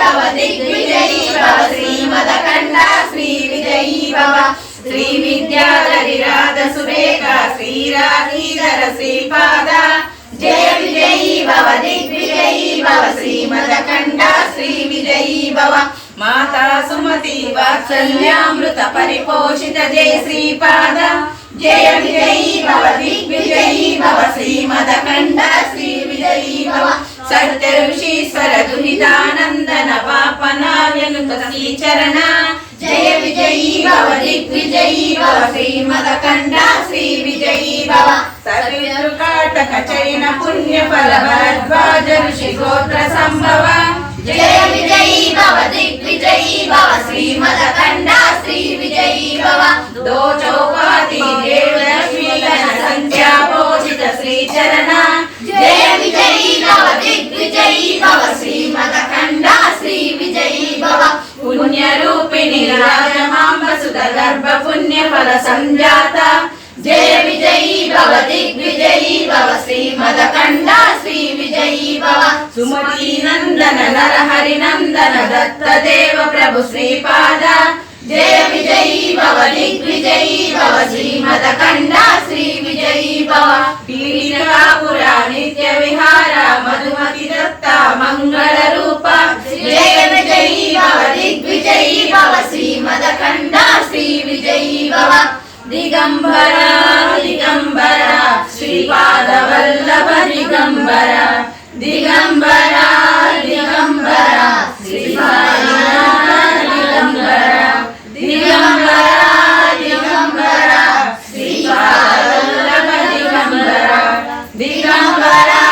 भव दिग्विजयी भव श्रीमदखण्ड श्रीविजयी भव श्री विद्याधरिराज सुरेखा श्रीराधीधर श्रीपाद जय विजयी भव दिग्विजयी भव श्रीमदखण्ड श्रीविजयी भव माता सुमति वात्सल्यामृत परिपोषित जय श्रीपाद जय विजयी भव दिग्विजयी भव श्रीमदखण्ड श्रीविजयी भव सत्य ऋषीश्वर दुहितानंदन पापनाव्यनुत श्रीचरण जय विजयी भव दिग्विजयी भव श्रीमदखण्ड श्रीविजयी भव सत्पितृकाटक चैन पुण्य फल भरद्वाज ऋषि गोत्र संभव जय विजयी भव दिग्विजयी भव श्रीमदखण्ड श्रीविजयी भव दो चौपाती देवलक्ष्मी संख्या पूजित श्रीचरण जय विजयी भव दिग्विजयी भव श्रीमदखण्ड श्रीविजयी भव पुण्य रूपिणी राजमांब सुत गर्भ पुण्य फल संजाता जय विजयी भव दिग्विजयी भव श्रीमदखण्ड श्रीविजयी भव सुमती नंदन नरहरि नंदन दत्त देव प्रभु श्रीपाद जय विजयी भव दिग्विजयी भव श्रीमदखण्ड श्रीविजयी भव पीठिकापुरा नित्य विहार मधुमति दत्ता मंगल रूप जय विजयी भव दिग्विजयी भव श्रीमदखण्ड श्रीविजयी भव दिगंबरा दिगंबरा श्रीपाद वल्लभ दिगंबरा दिगंबरा दिगंबरा श्रीपाद दिगंबरा दिगंबरा दिगंबरा श्रीपाद वल्लभ दिगंबरा दिगंबरा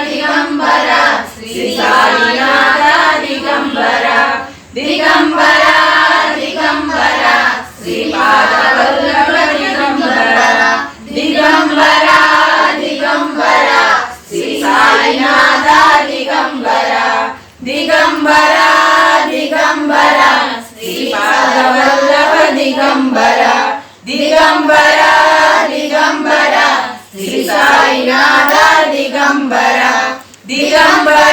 दिगंबरा श्रीपाद दिगंबरा दिगंबरा दिगंबरा श्रीपाद वल्लभ दिगंबरा दिगंबरा दिगंबरा श्री साईनाथ दिगंबरा दिगंबरा दिगंबरा श्रीपाद वल्लभ दिगंबरा दिगंबरा दिगंबरा श्री साईनाथ दिगंबरा दिगंबरा